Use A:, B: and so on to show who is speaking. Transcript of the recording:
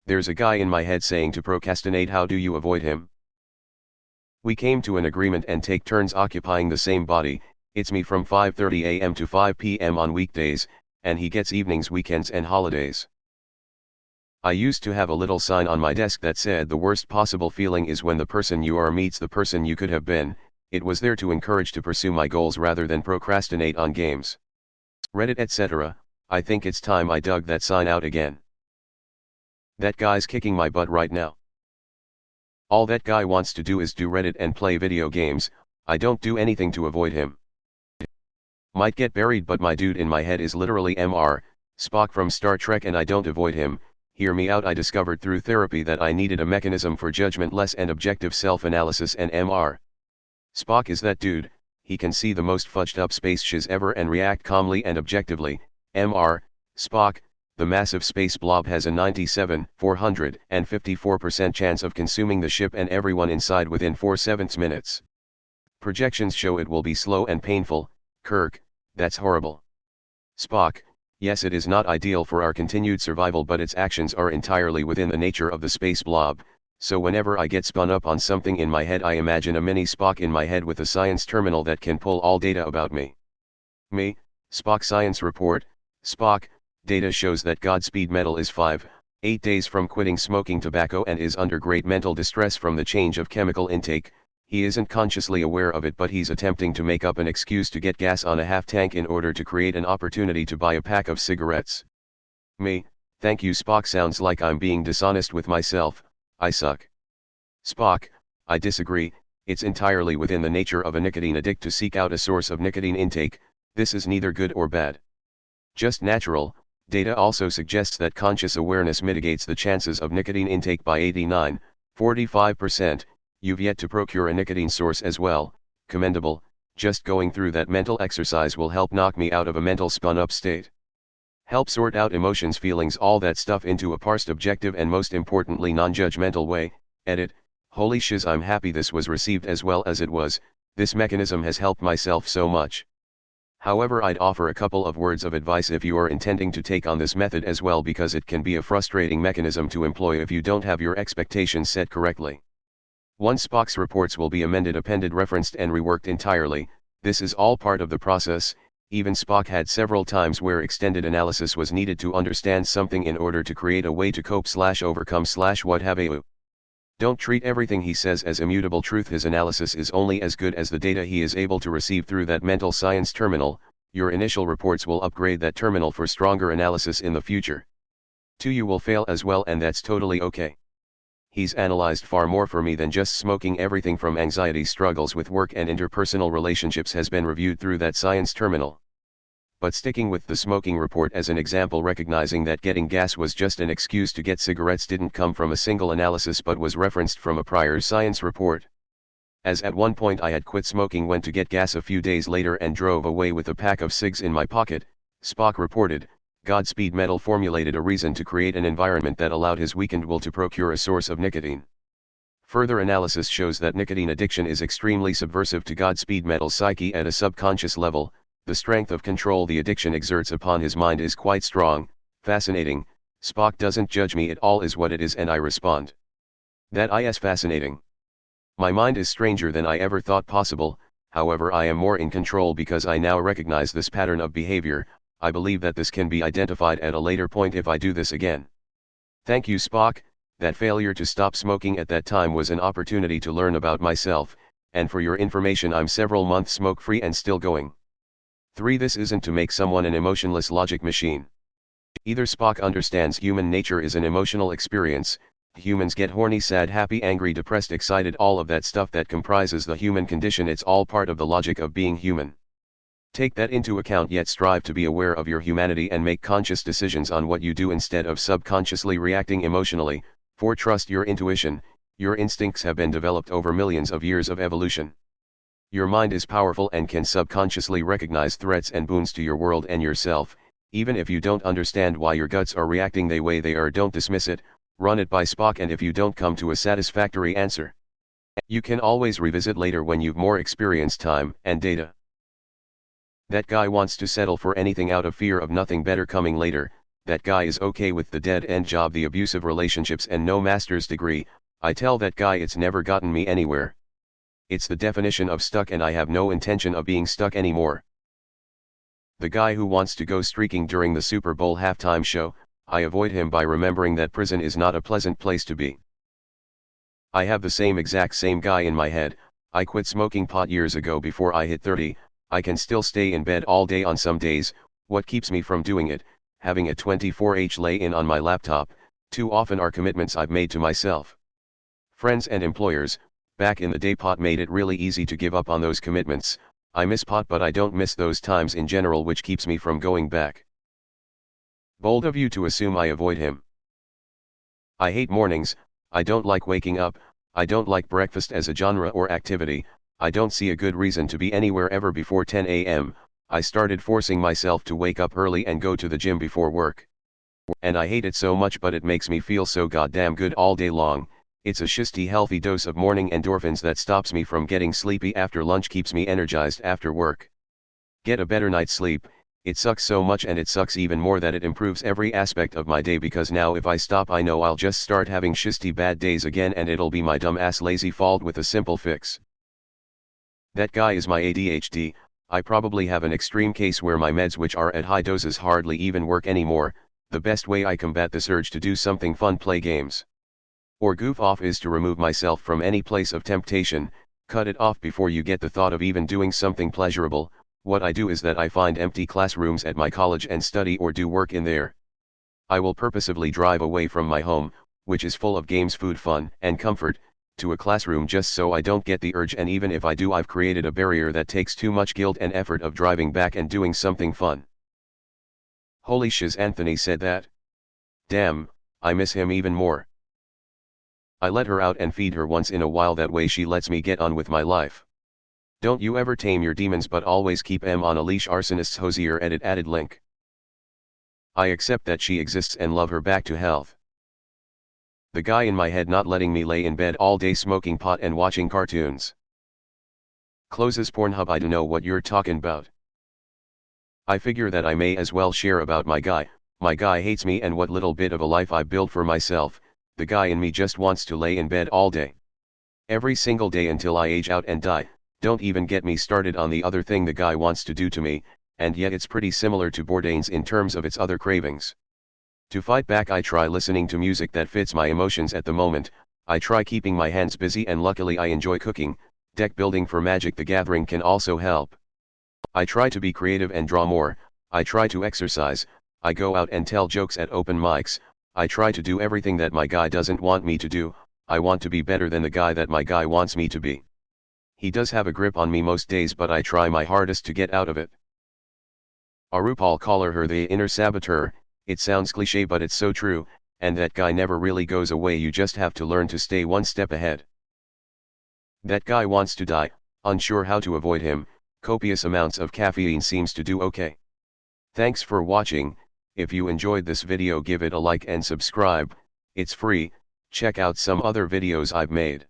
A: There's a guy in my head saying to procrastinate. How do you avoid him? We came to an agreement and take turns occupying the same body. It's me from 5:30 a.m. to 5 p.m. on weekdays, and he gets evenings, weekends and holidays. I used to have a little sign on my desk that said the worst possible feeling is when the person you are meets the person you could have been. It was there to encourage to pursue my goals rather than procrastinate on games, Reddit, etc. I think it's time I dug that sign out again. That guy's kicking my butt right now. All that guy wants to do is do Reddit and play video games. I don't do anything to avoid him. Might get buried, but my dude in my head is literally Mr. Spock from Star Trek, and I don't avoid him. Hear me out. I discovered through therapy that I needed a mechanism for judgmentless and objective self-analysis, and Mr. Spock is that dude. He can see the most fudged up space shiz ever and react calmly and objectively. Mr. Spock, the massive space blob, has a 97,454% chance of consuming the ship and everyone inside within 4/7 minutes. Projections show it will be slow and painful. Kirk, that's horrible. Spock, yes, it is not ideal for our continued survival, but its actions are entirely within the nature of the space blob. So whenever I get spun up on something in my head, I imagine a mini Spock in my head with a science terminal that can pull all data about me. Me, Spock science report. Spock, data shows that Godspeed Metal is 5-8 days from quitting smoking tobacco and is under great mental distress from the change of chemical intake. He isn't consciously aware of it, but he's attempting to make up an excuse to get gas on a half tank in order to create an opportunity to buy a pack of cigarettes. Me, thank you Spock. Sounds like I'm being dishonest with myself. I suck. Spock, I disagree. It's entirely within the nature of a nicotine addict to seek out a source of nicotine intake. This is neither good or bad, just natural. Data also suggests that conscious awareness mitigates the chances of nicotine intake by 89-45%. You've yet to procure a nicotine source as well. Commendable. Just going through that mental exercise will help knock me out of a mental spun up state. Help sort out emotions, feelings, all that stuff into a parsed, objective and most importantly non-judgmental way. Edit. Holy shiz, I'm happy this was received as well as it was. This mechanism has helped myself so much. However, I'd offer a couple of words of advice if you are intending to take on this method as well, because it can be a frustrating mechanism to employ if you don't have your expectations set correctly. 1. Spock's reports will be amended, appended, referenced and reworked entirely. This is all part of the process. Even Spock had several times where extended analysis was needed to understand something in order to create a way to cope/overcome/ what have you. Don't treat everything he says as immutable truth. His analysis is only as good as the data he is able to receive through that mental science terminal. Your initial reports will upgrade that terminal for stronger analysis in the future. 2. You will fail as well, and that's totally okay. He's analyzed far more for me than just smoking. Everything from anxiety, struggles with work and interpersonal relationships has been reviewed through that science terminal. But sticking with the smoking report as an example, recognizing that getting gas was just an excuse to get cigarettes didn't come from a single analysis but was referenced from a prior science report. As at one point I had quit smoking, went to get gas a few days later and drove away with a pack of cigs in my pocket, Spock reported. Godspeed Metal formulated a reason to create an environment that allowed his weakened will to procure a source of nicotine. Further analysis shows that nicotine addiction is extremely subversive to Godspeed Metal's psyche at a subconscious level. The strength of control the addiction exerts upon his mind is quite strong. Fascinating. Spock doesn't judge me, it all is what it is, and I respond. That is fascinating. My mind is stranger than I ever thought possible. However, I am more in control because I now recognize this pattern of behavior. I believe that this can be identified at a later point if I do this again. Thank you Spock. That failure to stop smoking at that time was an opportunity to learn about myself, and for your information, I'm several months smoke-free and still going. 3. This isn't to make someone an emotionless logic machine. Either Spock understands human nature is an emotional experience. Humans get horny, sad, happy, angry, depressed, excited, all of that stuff that comprises the human condition. It's all part of the logic of being human. Take that into account, yet strive to be aware of your humanity and make conscious decisions on what you do instead of subconsciously reacting emotionally. 4. Trust your intuition. Your instincts have been developed over millions of years of evolution. Your mind is powerful and can subconsciously recognize threats and boons to your world and yourself. Even if you don't understand why your guts are reacting the way they are, don't dismiss it. Run it by Spock, and if you don't come to a satisfactory answer, you can always revisit later when you've more experience, time, and data. That guy wants to settle for anything out of fear of nothing better coming later. that guy is okay with the dead-end job, the abusive relationships and no master's degree. I tell that guy it's never gotten me anywhere. It's the definition of stuck and I have no intention of being stuck anymore. The guy who wants to go streaking during the Super Bowl halftime show, I avoid him by remembering that prison is not a pleasant place to be. I have the exact same guy in my head. I quit smoking pot years ago before I hit 30, I can still stay in bed all day on some days. What keeps me from doing it? Having a 24H lay-in on my laptop, too often are commitments I've made to myself. Friends and employers, back in the day pot made it really easy to give up on those commitments. I miss pot but I don't miss those times in general, which keeps me from going back. Bold of you to assume I avoid him. I hate mornings, I don't like waking up, I don't like breakfast as a genre or activity, I don't see a good reason to be anywhere ever before 10 a.m, I started forcing myself to wake up early and go to the gym before work. And I hate it so much, but it makes me feel so goddamn good all day long. It's a shitty healthy dose of morning endorphins that stops me from getting sleepy after lunch, keeps me energized after work. Get a better night's sleep. It sucks so much, and it sucks even more that it improves every aspect of my day, because now if I stop I know I'll just start having shitty bad days again, and it'll be my dumb ass lazy fault with a simple fix. That guy is my ADHD. I probably have an extreme case where my meds, which are at high doses, hardly even work anymore. The best way I combat this urge to do something fun, play games or goof off, is to remove myself from any place of temptation, cut it off before you get the thought of even doing something pleasurable. What I do is that I find empty classrooms at my college and study or do work in there. I will purposefully drive away from my home, which is full of games, food, fun, and comfort, to a classroom just so I don't get the urge, and even if I do, I've created a barrier that takes too much guilt and effort of driving back and doing something fun. Holy shiz, Anthony said that. Damn, I miss him even more. I let her out and feed her once in a while, that way she lets me get on with my life. Don't you ever tame your demons, but always keep them on a leash. Arsonists Hosier edit added link. I accept that she exists and love her back to health. The guy in my head not letting me lay in bed all day smoking pot and watching cartoons. Closes Pornhub. I don't know what you're talking about. I figure that I may as well share about my guy. My guy hates me and what little bit of a life I built for myself. The guy in me just wants to lay in bed all day, every single day, until I age out and die. Don't even get me started on the other thing the guy wants to do to me, and yet it's pretty similar to Bourdain's in terms of its other cravings. To fight back, I try listening to music that fits my emotions at the moment. I try keeping my hands busy, and luckily I enjoy cooking. Deck building for Magic the Gathering can also help. I try to be creative and draw more. I try to exercise. I go out and tell jokes at open mics. I try to do everything that my guy doesn't want me to do. I want to be better than the guy that my guy wants me to be. He does have a grip on me most days, but I try my hardest to get out of it. A RuPaul caller her the inner saboteur. It sounds cliche, but it's so true, and that guy never really goes away. You just have to learn to stay one step ahead. That guy wants to die, unsure how to avoid him. Copious amounts of caffeine seems to do okay. Thanks for watching. If you enjoyed this video, give it a like and subscribe. It's free. Check out some other videos I've made.